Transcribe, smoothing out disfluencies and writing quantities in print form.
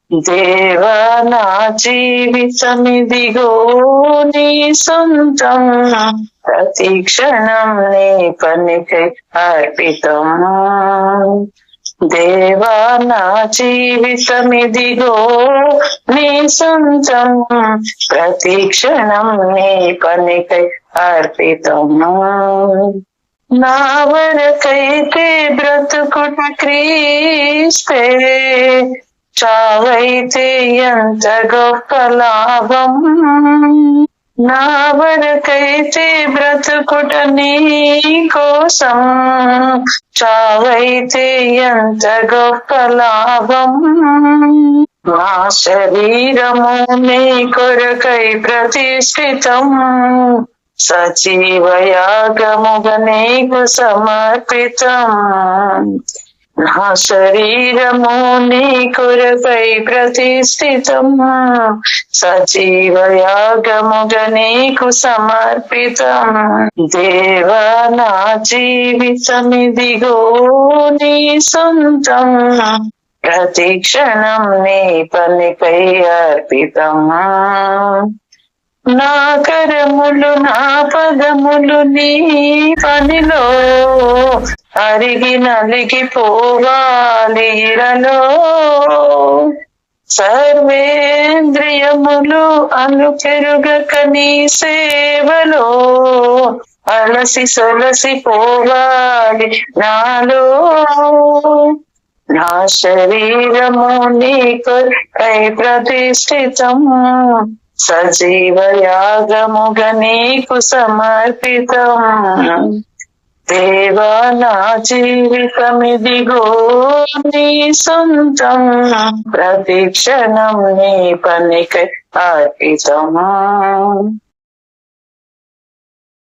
దేవా నా జీవితమిదిగో నీ సొంతం, ప్రతి క్షణం నీ పనికై అర్పితం. దేవా నా జీవితమిదిగో నీ సొంతం, ప్రతి క్షణం నీ పనికై అర్పితం. నా వరకైతే బ్రతుకుట క్రీస్తే, చావైతే ఎంత గొప్ప లాభం. నా వరకైతే బ్రతుకుట నీ కోసం, చావైతే ఎంత గొప్ప లాభం. నా శరీరము నీ కొరకై ప్రతిష్ఠితం, సజీవయాగముగా నీకు సమర్పితం. నా శరీరము నీ కొరకై ప్రతిష్ఠితం, సజీవయాగముగా నీకు సమర్పితం. దేవా నా జీవితమిదిగో నీ సొంతం, ప్రతి క్షణం నీ పనికై అర్పితం. నా కరములు నా పదములు నీ పనిలో అరిగి నలిగిపోవాలి ఇరలో. సర్వేంద్రియములు అలుపెరుగక నీ సేవలో, అలసి సొలసిపోవాలి నాలో. నా శరీరము నీ కొరకై ప్రతిష్ఠితం, సజీవయాగముగా నీకు సమర్పితం. దేవా నా జీవితమిదిగో నీ సొంతం, ప్రతి క్షణం నీ పనికై అర్పితం.